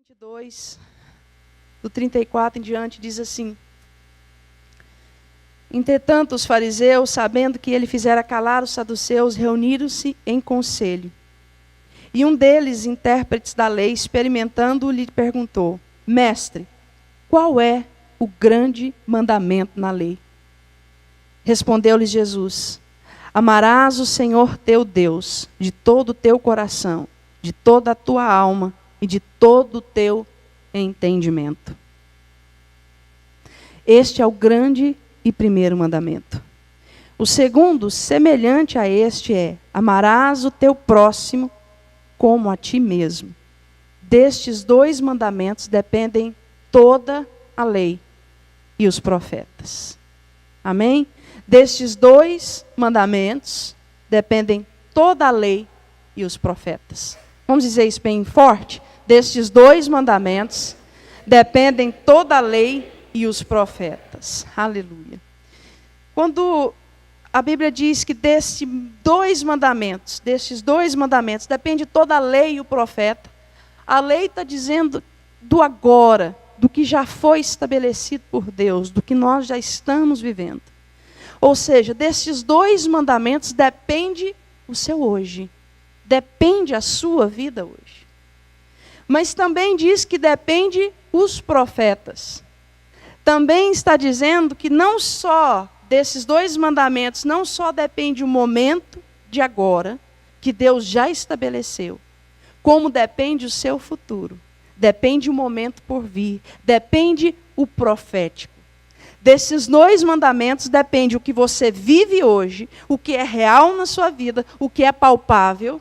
22, do 34 em diante, diz assim: Entretanto, os fariseus, sabendo que ele fizera calar os saduceus, reuniram-se em conselho. E um deles, intérpretes da lei, experimentando-o, lhe perguntou: Mestre, qual é o grande mandamento na lei? Respondeu-lhes Jesus: Amarás o Senhor teu Deus de todo o teu coração, de toda a tua alma e de todo o teu entendimento. Este é o grande e primeiro mandamento. O segundo, semelhante a este, é: amarás o teu próximo como a ti mesmo. Destes dois mandamentos dependem toda a lei e os profetas. Amém? Destes dois mandamentos dependem toda a lei e os profetas. Vamos dizer isso bem forte? Destes dois mandamentos dependem toda a lei e os profetas. Aleluia. Quando a Bíblia diz que destes dois mandamentos depende toda a lei e o profeta, a lei está dizendo do agora, do que já foi estabelecido por Deus, do que nós já estamos vivendo. Ou seja, destes dois mandamentos depende o seu hoje, depende a sua vida hoje. Mas também diz que depende os profetas. Também está dizendo que não só desses dois mandamentos, não só depende o momento de agora, que Deus já estabeleceu, como depende o seu futuro, depende o momento por vir, depende o profético. Desses dois mandamentos depende o que você vive hoje, o que é real na sua vida, o que é palpável,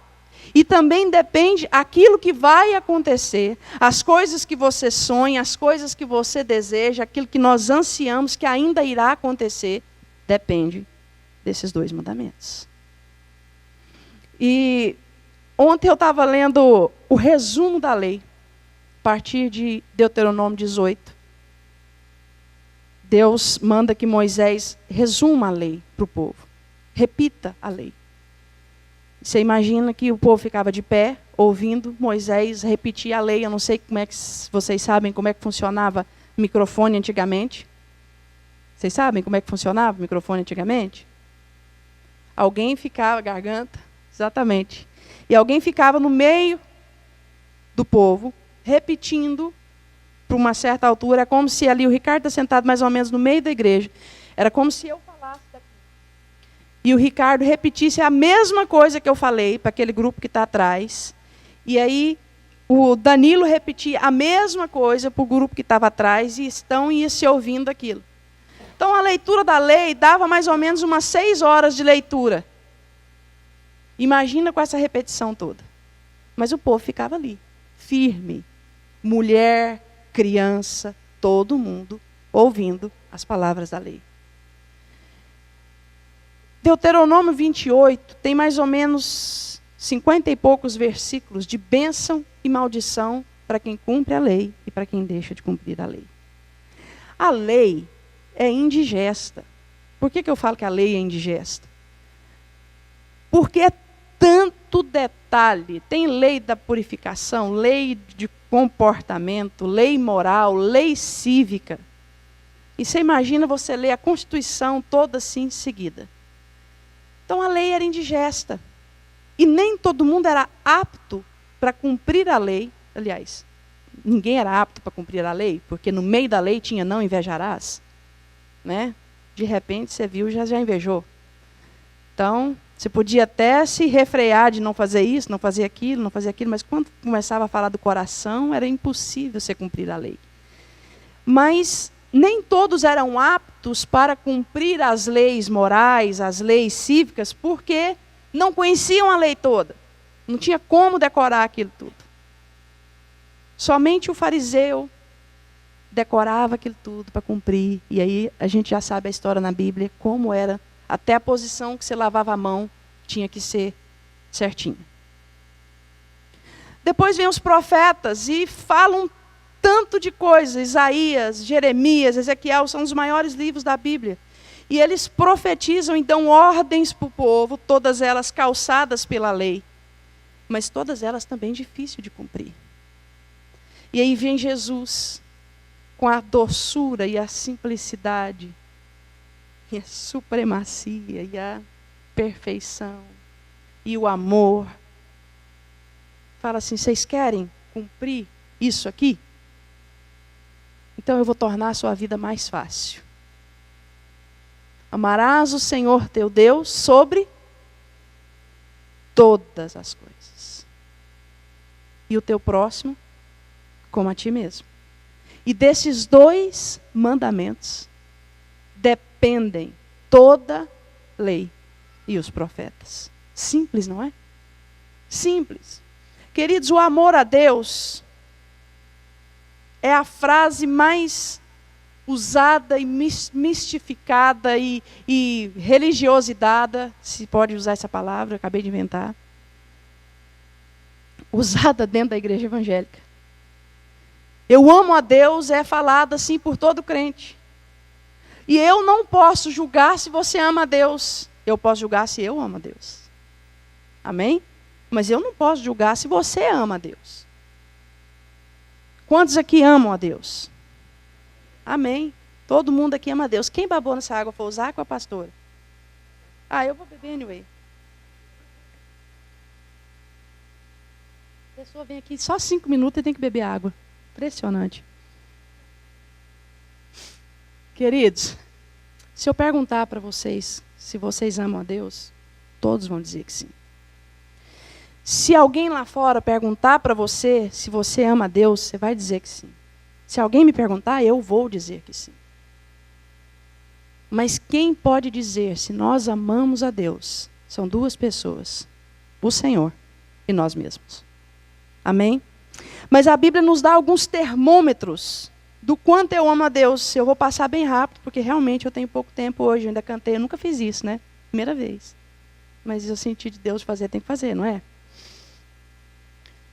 e também depende aquilo que vai acontecer, as coisas que você sonha, as coisas que você deseja, aquilo que nós ansiamos que ainda irá acontecer, depende desses dois mandamentos. E ontem eu estava lendo o resumo da lei, a partir de Deuteronômio 18. Deus manda que Moisés resuma a lei para o povo, repita a lei. Você imagina que o povo ficava de pé, ouvindo Moisés repetir a lei. Eu não sei como é que vocês sabem como é que funcionava o microfone antigamente. Vocês sabem como é que funcionava o microfone antigamente? Alguém ficava, garganta, exatamente. E alguém ficava no meio do povo, repetindo, para uma certa altura. É como se ali o Ricardo está sentado mais ou menos no meio da igreja. Era como se eu falasse daqui. E o Ricardo repetisse a mesma coisa que eu falei para aquele grupo que está atrás. E aí o Danilo repetia a mesma coisa para o grupo que estava atrás e ia se ouvindo aquilo. Então a leitura da lei dava mais ou menos umas 6 horas de leitura. Imagina com essa repetição toda. Mas o povo ficava ali, firme. Mulher, criança, todo mundo ouvindo as palavras da lei. Deuteronômio 28 tem mais ou menos 50 e poucos versículos de bênção e maldição para quem cumpre a lei e para quem deixa de cumprir a lei. A lei é indigesta. Por que eu falo que a lei é indigesta? Porque é tanto detalhe. Tem lei da purificação, lei de comportamento, lei moral, lei cívica. E você imagina você ler a Constituição toda assim em seguida. Então a lei era indigesta. E nem todo mundo era apto para cumprir a lei. Aliás, ninguém era apto para cumprir a lei, porque no meio da lei tinha não invejarás. Né? De repente você viu e já invejou. Então, você podia até se refrear de não fazer isso, não fazer aquilo, mas quando começava a falar do coração, era impossível você cumprir a lei. Mas nem todos eram aptos para cumprir as leis morais, as leis cívicas, porque não conheciam a lei toda. Não tinha como decorar aquilo tudo. Somente o fariseu decorava aquilo tudo para cumprir. E aí a gente já sabe a história na Bíblia, como era. Até a posição que você lavava a mão tinha que ser certinha. Depois vem os profetas e falam tanto de coisas. Isaías, Jeremias, Ezequiel são os maiores livros da Bíblia. E eles profetizam e dão ordens para o povo, todas elas calçadas pela lei. Mas todas elas também difíceis de cumprir. E aí vem Jesus, com a doçura e a simplicidade, e a supremacia, e a perfeição, e o amor. Fala assim, vocês querem cumprir isso aqui? Então eu vou tornar a sua vida mais fácil. Amarás o Senhor teu Deus sobre todas as coisas. E o teu próximo como a ti mesmo. E desses 2 mandamentos dependem toda lei e os profetas. Simples, não é? Simples. Queridos, o amor a Deus é a frase mais usada e mistificada e religiosidade, se pode usar essa palavra, eu acabei de inventar, usada dentro da igreja evangélica. Eu amo a Deus é falada assim por todo crente. E eu não posso julgar se você ama a Deus. Eu posso julgar se eu amo a Deus. Amém? Mas eu não posso julgar se você ama a Deus. Quantos aqui amam a Deus? Amém. Todo mundo aqui ama a Deus. Quem babou nessa água foi o Zaco ou a pastora? Eu vou beber anyway. A pessoa vem aqui só 5 minutos e tem que beber água. Impressionante. Queridos, se eu perguntar para vocês se vocês amam a Deus, todos vão dizer que sim. Se alguém lá fora perguntar para você se você ama a Deus, você vai dizer que sim. Se alguém me perguntar, eu vou dizer que sim. Mas quem pode dizer se nós amamos a Deus? São 2 pessoas. O Senhor e nós mesmos. Amém? Mas a Bíblia nos dá alguns termômetros do quanto eu amo a Deus. Eu vou passar bem rápido, porque realmente eu tenho pouco tempo hoje. Eu ainda cantei, eu nunca fiz isso, né? Primeira vez. Mas eu senti de Deus fazer, tem que fazer, não é?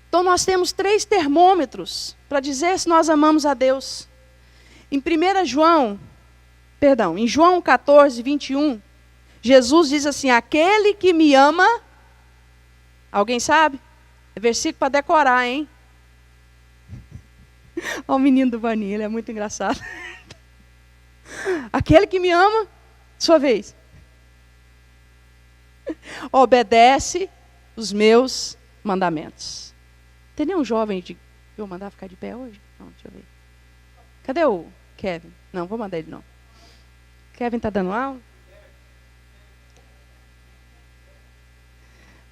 Então nós temos 3 termômetros para dizer se nós amamos a Deus. Em João 14, 21, Jesus diz assim, aquele que me ama, alguém sabe? É versículo para decorar, hein? Olha o menino do Vaninho, ele é muito engraçado. Aquele que me ama, sua vez. Obedece os meus mandamentos. Tem nenhum jovem de eu mandar ficar de pé hoje? Não, deixa eu ver. Cadê o Kevin? Não, vou mandar ele não. Kevin está dando aula?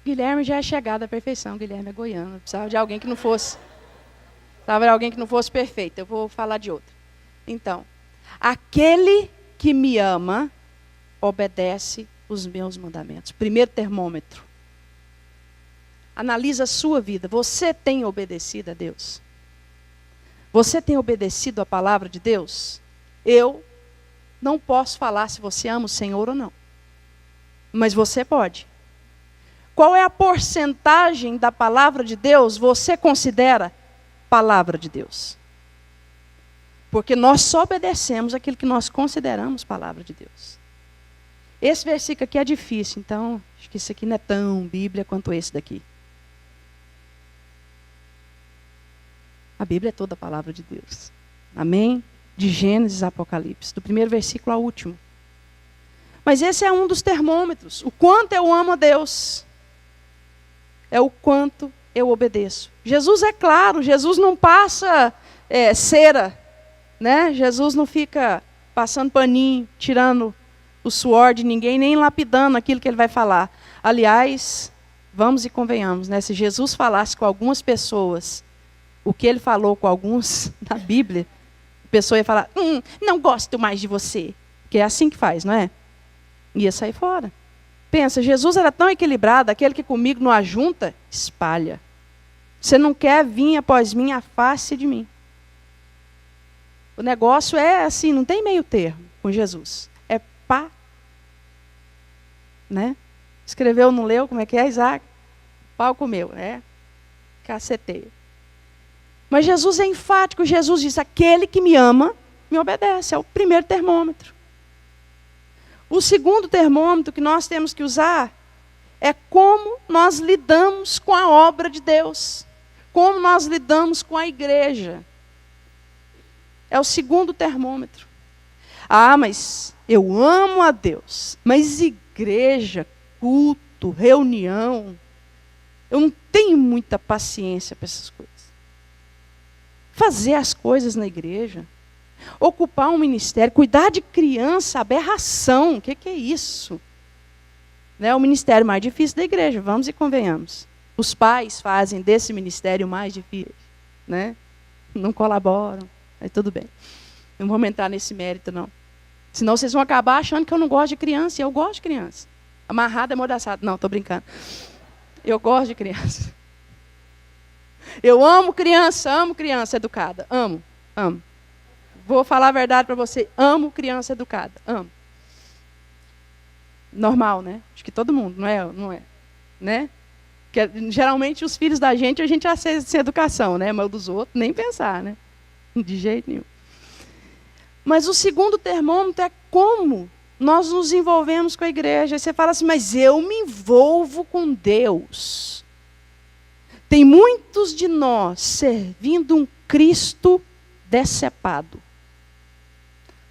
Guilherme já é chegado à perfeição. Guilherme é goiano. Precisava de alguém que não fosse. Precisava de alguém que não fosse perfeito. Eu vou falar de outro. Então, aquele que me ama obedece os meus mandamentos. Primeiro termômetro. Analisa a sua vida. Você tem obedecido a Deus? Você tem obedecido a palavra de Deus? Eu não posso falar se você ama o Senhor ou não. Mas você pode. Qual é a porcentagem da palavra de Deus você considera palavra de Deus? Porque nós só obedecemos aquilo que nós consideramos palavra de Deus. Esse versículo aqui é difícil, então acho que isso aqui não é tão Bíblia quanto esse daqui. A Bíblia é toda a palavra de Deus. Amém? De Gênesis a Apocalipse, do primeiro versículo ao último. Mas esse é um dos termômetros. O quanto eu amo a Deus é o quanto eu obedeço. Jesus é claro, Jesus não passa cera, né? Jesus não fica passando paninho, tirando o suor de ninguém, nem lapidando aquilo que ele vai falar. Aliás, vamos e convenhamos, né? Se Jesus falasse com algumas pessoas o que ele falou com alguns na Bíblia, a pessoa ia falar, não gosto mais de você. Porque é assim que faz, não é? Ia sair fora. Pensa, Jesus era tão equilibrado, aquele que comigo não ajunta, espalha. Você não quer vir após mim, afaste de mim. O negócio é assim, não tem meio termo com Jesus. É pá. Né? Escreveu, não leu, como é que é, Isaac? Pau comeu, caceteio. Mas Jesus é enfático, Jesus diz, aquele que me ama, me obedece. É o primeiro termômetro. O segundo termômetro que nós temos que usar é como nós lidamos com a obra de Deus. como nós lidamos com a igreja. É o segundo termômetro. Ah, mas eu amo a Deus. Mas igreja, culto, reunião, eu não tenho muita paciência para essas coisas. Fazer as coisas na igreja, ocupar um ministério, cuidar de criança, aberração, o que é isso? É o ministério mais difícil da igreja, vamos e convenhamos. Os pais fazem desse ministério mais difícil, né? Não colaboram, mas tudo bem. Não vou entrar nesse mérito, não. Senão vocês vão acabar achando que eu não gosto de criança, e eu gosto de criança. Amarrado é mordaçado. Não, estou brincando. Eu gosto de criança. Eu amo criança educada. Amo. Vou falar a verdade para você. Amo criança educada. Amo. Normal, né? Acho que todo mundo, não é? Né? Que, geralmente os filhos da gente, a gente acessa essa educação, né? Mas dos outros, nem pensar, né? De jeito nenhum. Mas o segundo termômetro é como nós nos envolvemos com a igreja. Aí você fala assim, mas eu me envolvo com Deus. Tem muitos de nós servindo um Cristo decepado.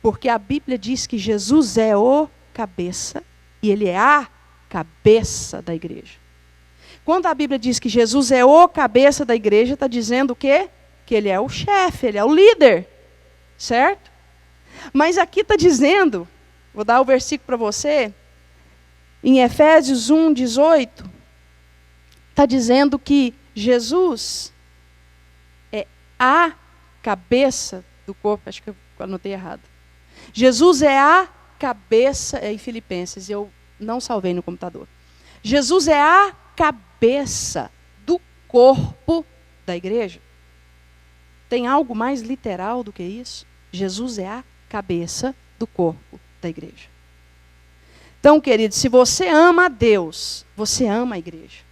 Porque a Bíblia diz que Jesus é o cabeça e Ele é a cabeça da igreja. Quando a Bíblia diz que Jesus é o cabeça da igreja, está dizendo o quê? Que Ele é o chefe, Ele é o líder. Certo? Mas aqui está dizendo, vou dar o versículo para você, em Efésios 1, 18, está dizendo que Jesus é a cabeça do corpo. Acho que eu anotei errado. Jesus é a cabeça, em Filipenses, eu não salvei no computador. Jesus é a cabeça do corpo da igreja. Tem algo mais literal do que isso? Jesus é a cabeça do corpo da igreja. Então, querido, se você ama a Deus, você ama a igreja.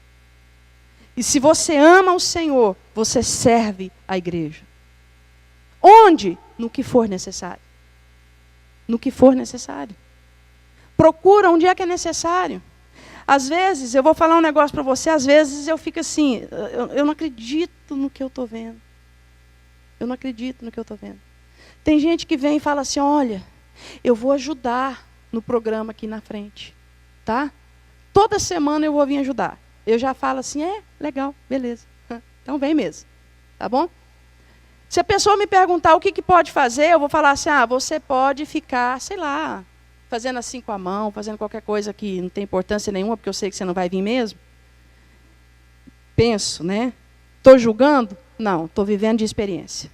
E se você ama o Senhor, você serve a igreja. Onde? No que for necessário. No que for necessário. Procura onde é que é necessário. Às vezes, eu vou falar um negócio para você, às vezes eu fico assim, eu não acredito no que eu estou vendo. Eu não acredito no que eu estou vendo. Tem gente que vem e fala assim, olha, eu vou ajudar no programa aqui na frente. Tá? Toda semana eu vou vir ajudar. Eu já falo assim, legal, beleza. Então vem mesmo. Tá bom? Se a pessoa me perguntar o que pode fazer, eu vou falar assim, você pode ficar, sei lá, fazendo assim com a mão, fazendo qualquer coisa que não tem importância nenhuma, porque eu sei que você não vai vir mesmo. Penso, né? Estou julgando? Não, estou vivendo de experiência.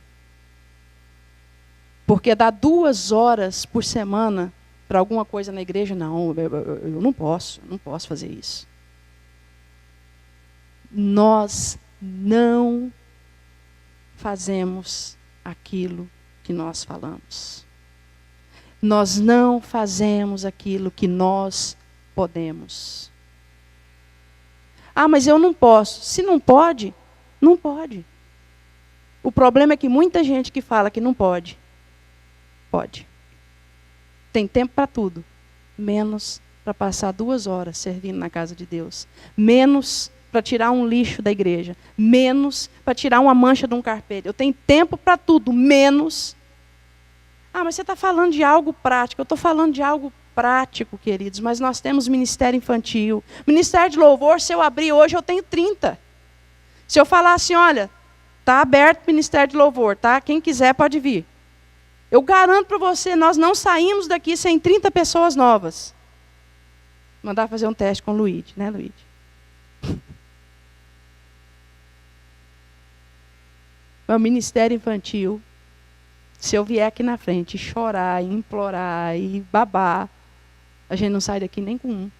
Porque dar 2 horas por semana para alguma coisa na igreja, não, eu não posso fazer isso. Nós não fazemos aquilo que nós falamos. Nós não fazemos aquilo que nós podemos. Mas eu não posso. Se não pode, não pode. O problema é que muita gente que fala que não pode, pode. Tem tempo para tudo, menos para passar 2 horas servindo na casa de Deus. Menos para tirar um lixo da igreja. Menos para tirar uma mancha de um carpete. Eu tenho tempo para tudo, menos. Mas você está falando de algo prático. Eu estou falando de algo prático, queridos. Mas nós temos ministério infantil. Ministério de louvor, se eu abrir hoje, eu tenho 30. Se eu falar assim, olha, está aberto o ministério de louvor, tá? Quem quiser pode vir. Eu garanto para você, nós não saímos daqui sem 30 pessoas novas. Mandar fazer um teste com o Luíde, né, Luíde? O ministério infantil, se eu vier aqui na frente chorar, e implorar e babar, a gente não sai daqui nem com um,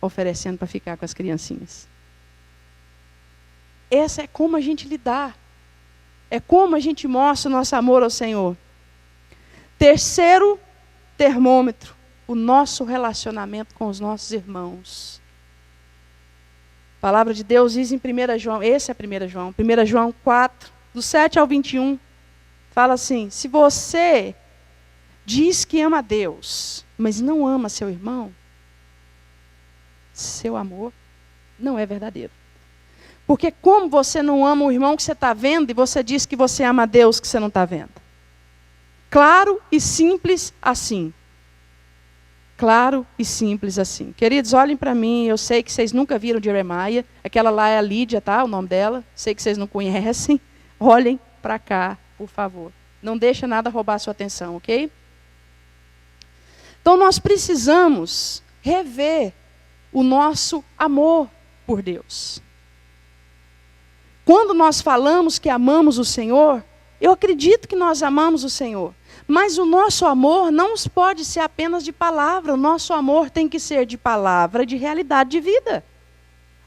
oferecendo para ficar com as criancinhas. Essa é como a gente lidar. É como a gente mostra o nosso amor ao Senhor. Terceiro termômetro, o nosso relacionamento com os nossos irmãos. A palavra de Deus diz em 1 João, esse é 1 João, 1 João 4, do 7 ao 21, fala assim, se você diz que ama a Deus, mas não ama seu irmão, seu amor não é verdadeiro. Porque como você não ama o irmão que você está vendo e você diz que você ama a Deus que você não está vendo? Claro e simples assim. Claro e simples assim. Queridos, olhem para mim, eu sei que vocês nunca viram Jeremiah, aquela lá é a Lídia, tá? O nome dela, sei que vocês não conhecem. Olhem para cá, por favor. Não deixa nada roubar a sua atenção, ok? Então nós precisamos rever o nosso amor por Deus. Quando nós falamos que amamos o Senhor, eu acredito que nós amamos o Senhor. Mas o nosso amor não pode ser apenas de palavra. O nosso amor tem que ser de palavra, de realidade de vida.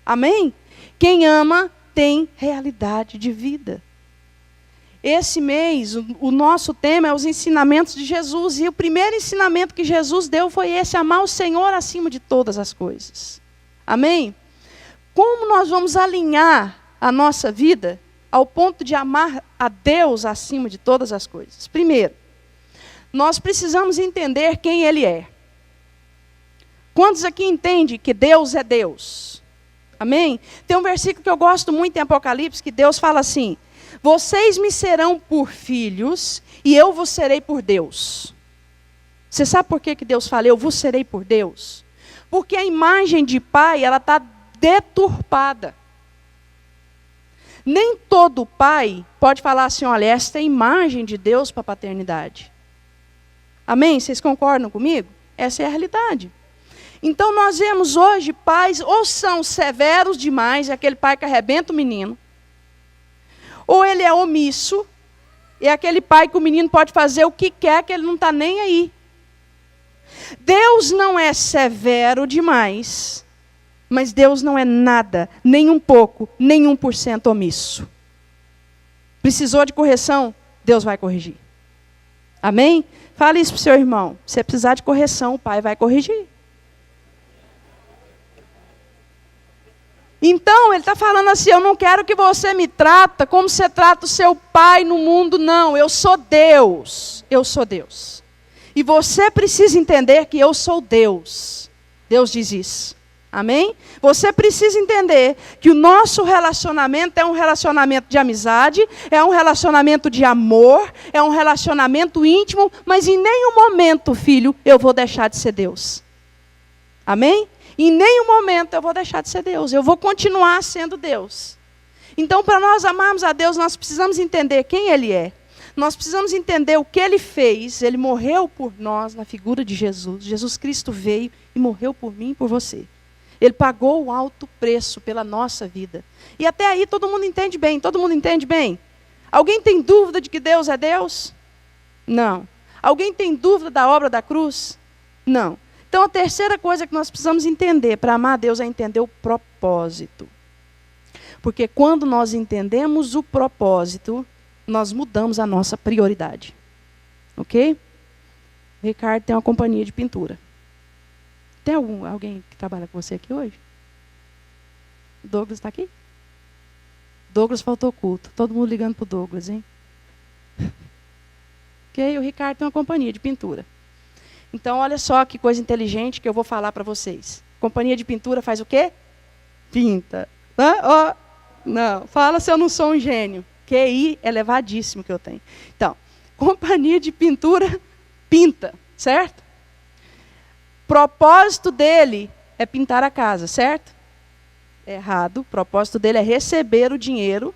Amém? Quem ama tem realidade de vida. Esse mês, o nosso tema é os ensinamentos de Jesus. E o primeiro ensinamento que Jesus deu foi esse: amar o Senhor acima de todas as coisas. Amém? Como nós vamos alinhar a nossa vida ao ponto de amar a Deus acima de todas as coisas? Primeiro, nós precisamos entender quem Ele é. Quantos aqui entendem que Deus é Deus? Amém? Tem um versículo que eu gosto muito em Apocalipse, que Deus fala assim: vocês me serão por filhos e eu vos serei por Deus. Você sabe por que Deus fala eu vos serei por Deus? Porque a imagem de pai, ela está deturpada. Nem todo pai pode falar assim: olha, esta é a imagem de Deus para a paternidade. Amém? Vocês concordam comigo? Essa é a realidade. Então nós vemos hoje pais ou são severos demais, é aquele pai que arrebenta o menino, ou ele é omisso, é aquele pai que o menino pode fazer o que quer, que ele não está nem aí. Deus não é severo demais, mas Deus não é nada, nem um pouco, nem 1% omisso. Precisou de correção? Deus vai corrigir. Amém? Fale isso para o seu irmão. Se precisar de correção, o pai vai corrigir. Então, ele está falando assim: eu não quero que você me trata como você trata o seu pai no mundo, não. Eu sou Deus. Eu sou Deus. E você precisa entender que eu sou Deus. Deus diz isso. Amém? Você precisa entender que o nosso relacionamento é um relacionamento de amizade, é um relacionamento de amor, é um relacionamento íntimo, mas em nenhum momento, filho, eu vou deixar de ser Deus. Amém? Em nenhum momento eu vou deixar de ser Deus, eu vou continuar sendo Deus. Então, para nós amarmos a Deus, nós precisamos entender quem Ele é. Nós precisamos entender o que Ele fez. Ele morreu por nós na figura de Jesus. Jesus Cristo veio e morreu por mim e por você. Ele pagou um alto preço pela nossa vida. E até aí todo mundo entende bem. Todo mundo entende bem? Alguém tem dúvida de que Deus é Deus? Não. Alguém tem dúvida da obra da cruz? Não. Então a terceira coisa que nós precisamos entender para amar a Deus é entender o propósito. Porque quando nós entendemos o propósito, nós mudamos a nossa prioridade. Ok? O Ricardo tem uma companhia de pintura. Tem alguém que trabalha com você aqui hoje? O Douglas está aqui? Douglas faltou culto. Todo mundo ligando para o Douglas, hein? Ok? O Ricardo tem uma companhia de pintura. Então, olha só que coisa inteligente que eu vou falar para vocês. Companhia de pintura faz o quê? Pinta. Oh, não, fala se eu não sou um gênio. QI elevadíssimo que eu tenho. Então, companhia de pintura pinta, certo? Propósito dele é pintar a casa, certo? Errado. O propósito dele é receber o dinheiro.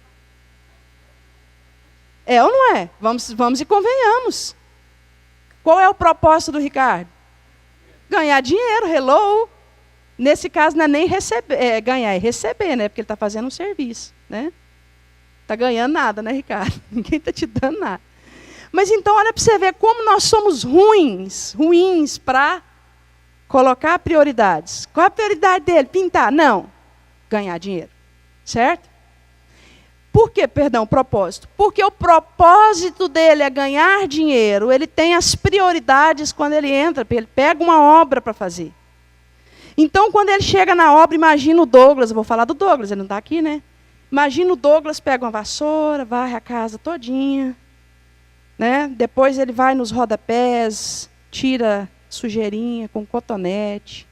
É ou não é? Vamos e convenhamos. Qual é o propósito do Ricardo? Ganhar dinheiro, hello. Nesse caso não é nem receber, ganhar, é receber, né? Porque ele está fazendo um serviço, né? Está ganhando nada, né, Ricardo? Ninguém está te dando nada. Mas então, olha para você ver como nós somos ruins para colocar prioridades. Qual a prioridade dele? Pintar? Não. Ganhar dinheiro. Certo? Por que, propósito? Porque o propósito dele é ganhar dinheiro. Ele tem as prioridades quando ele entra. Ele pega uma obra para fazer. Então, quando ele chega na obra, imagina o Douglas. Eu vou falar do Douglas, ele não está aqui, né? Imagina o Douglas pega uma vassoura, varre a casa todinha. Né? Depois ele vai nos rodapés, tira sujeirinha com cotonete,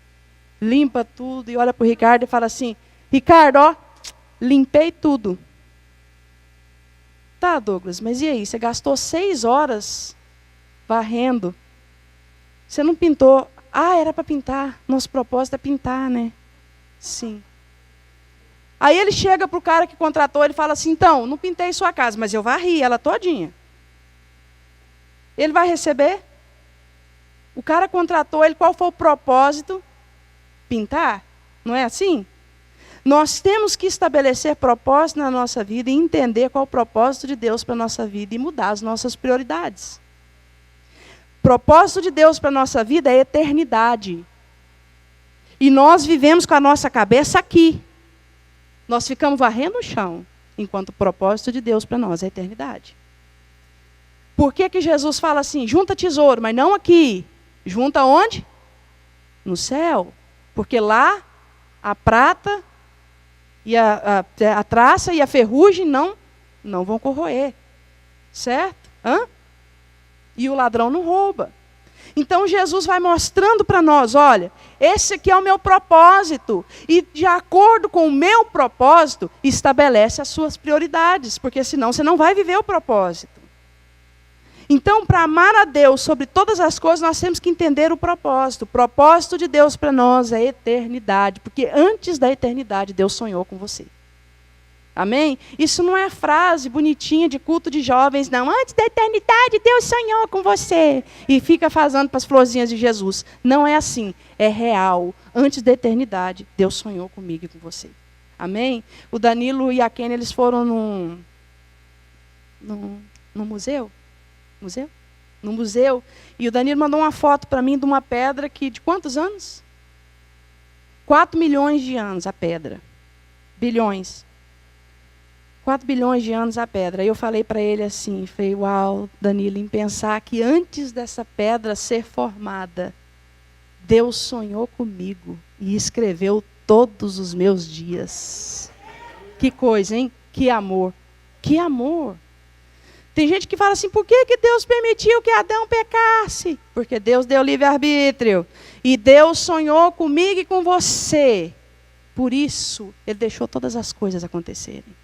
limpa tudo e olha para o Ricardo e fala assim: Ricardo, ó, limpei tudo. Tá, Douglas, mas e aí? Você gastou 6 horas varrendo. Você não pintou. Ah, era para pintar. Nosso propósito é pintar, né? Sim. Aí ele chega para o cara que contratou, ele fala assim, então, não pintei sua casa, mas eu varri ela todinha. Ele vai receber? O cara contratou ele, qual foi o propósito? Pintar? Não é assim? Nós temos que estabelecer propósito na nossa vida e entender qual é o propósito de Deus para a nossa vida e mudar as nossas prioridades. Propósito de Deus para a nossa vida é eternidade. E nós vivemos com a nossa cabeça aqui. Nós ficamos varrendo o chão, enquanto o propósito de Deus para nós é eternidade. Por que Jesus fala assim, junta tesouro, mas não aqui. Junta onde? No céu. Porque lá a prata e a traça e a ferrugem não vão corroer. Certo? Hã? E o ladrão não rouba. Então Jesus vai mostrando para nós, olha, esse aqui é o meu propósito. E de acordo com o meu propósito, estabelece as suas prioridades. Porque senão você não vai viver o propósito. Então, para amar a Deus sobre todas as coisas, nós temos que entender o propósito. O propósito de Deus para nós é eternidade. Porque antes da eternidade, Deus sonhou com você. Amém? Isso não é frase bonitinha de culto de jovens, não. Antes da eternidade, Deus sonhou com você. E fica fazendo para as florzinhas de Jesus. Não é assim. É real. Antes da eternidade, Deus sonhou comigo e com você. Amém? O Danilo e a Kenny, eles foram num museu. No museu. E o Danilo mandou uma foto para mim de uma pedra que, de quantos anos? 4 milhões de anos a pedra. Bilhões. 4 bilhões de anos a pedra. Aí eu falei para ele assim, falei, uau, Danilo, em pensar que antes dessa pedra ser formada, Deus sonhou comigo e escreveu todos os meus dias. Que coisa, hein? Que amor. Que amor. Tem gente que fala assim, por que Deus permitiu que Adão pecasse? Porque Deus deu livre-arbítrio. E Deus sonhou comigo e com você. Por isso, Ele deixou todas as coisas acontecerem.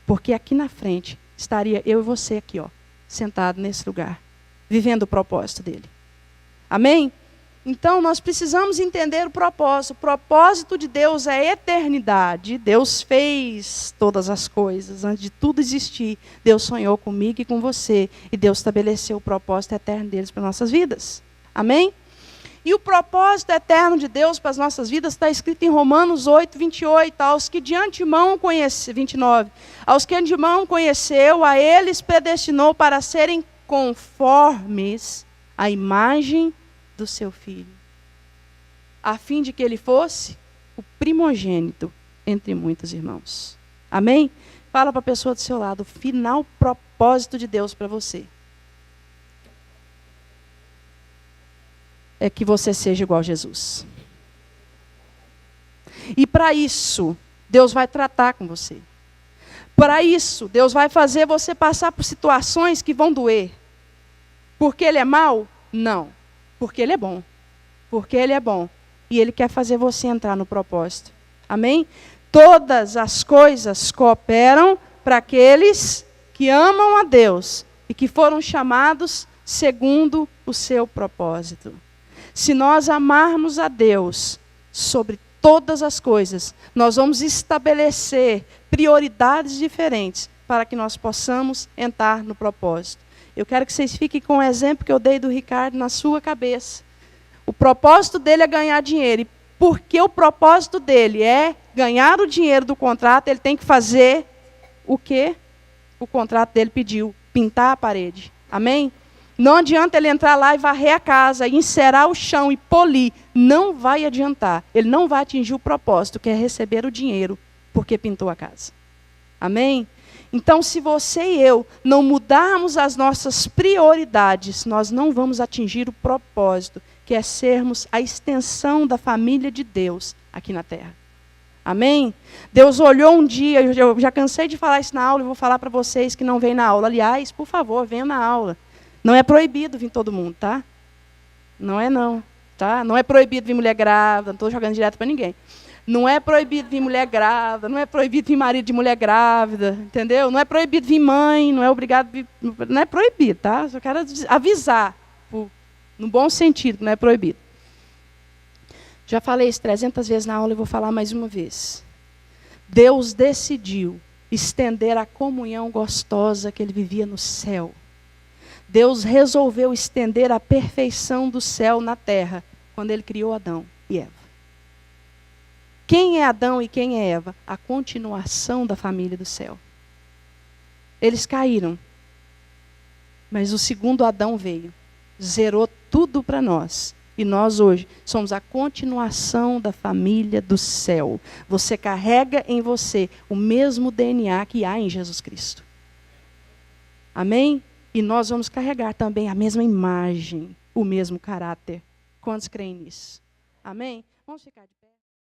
Porque aqui na frente, estaria eu e você aqui, ó, sentado nesse lugar, vivendo o propósito dEle. Amém? Então, nós precisamos entender o propósito. O propósito de Deus é eternidade. Deus fez todas as coisas. Antes de tudo existir, Deus sonhou comigo e com você. E Deus estabeleceu o propósito eterno deles para nossas vidas. Amém? E o propósito eterno de Deus para as nossas vidas está escrito em Romanos 8, 28. Aos que de antemão conheceu, 29. Aos que de antemão conheceu, a eles predestinou para serem conformes à imagem do seu filho, a fim de que ele fosse o primogênito entre muitos irmãos. Amém? Fala para a pessoa do seu lado, o final propósito de Deus para você é que você seja igual a Jesus. E para isso, Deus vai tratar com você. Para isso, Deus vai fazer você passar por situações que vão doer. Porque Ele é mau? Não. Porque Ele é bom. Porque Ele é bom. E Ele quer fazer você entrar no propósito. Amém? Todas as coisas cooperam para aqueles que amam a Deus e que foram chamados segundo o seu propósito. Se nós amarmos a Deus sobre todas as coisas, nós vamos estabelecer prioridades diferentes para que nós possamos entrar no propósito. Eu quero que vocês fiquem com o exemplo que eu dei do Ricardo na sua cabeça. O propósito dele é ganhar dinheiro. E porque o propósito dele é ganhar o dinheiro do contrato, ele tem que fazer o que o contrato dele pediu, pintar a parede. Amém? Não adianta ele entrar lá e varrer a casa, e encerar o chão e polir. Não vai adiantar. Ele não vai atingir o propósito, que é receber o dinheiro, porque pintou a casa. Amém? Então, se você e eu não mudarmos as nossas prioridades, nós não vamos atingir o propósito, que é sermos a extensão da família de Deus aqui na terra. Amém? Deus olhou um dia, eu já cansei de falar isso na aula, eu vou falar para vocês que não vêm na aula. Aliás, por favor, venham na aula. Não é proibido vir todo mundo, tá? Não é não, tá? Não é proibido vir mulher grávida, não estou jogando direto para ninguém. Não é proibido vir mulher grávida, não é proibido vir marido de mulher grávida, entendeu? Não é proibido vir mãe, não é obrigado vir, não é proibido, tá? Só quero avisar, no bom sentido, que não é proibido. Já falei isso 300 vezes na aula e vou falar mais uma vez. Deus decidiu estender a comunhão gostosa que ele vivia no céu. Deus resolveu estender a perfeição do céu na terra, quando ele criou Adão e Eva. Quem é Adão e quem é Eva? A continuação da família do céu. Eles caíram, mas o segundo Adão veio, zerou tudo para nós. E nós hoje somos a continuação da família do céu. Você carrega em você o mesmo DNA que há em Jesus Cristo. Amém? E nós vamos carregar também a mesma imagem, o mesmo caráter. Quantos creem nisso? Amém? Vamos ficar de pé.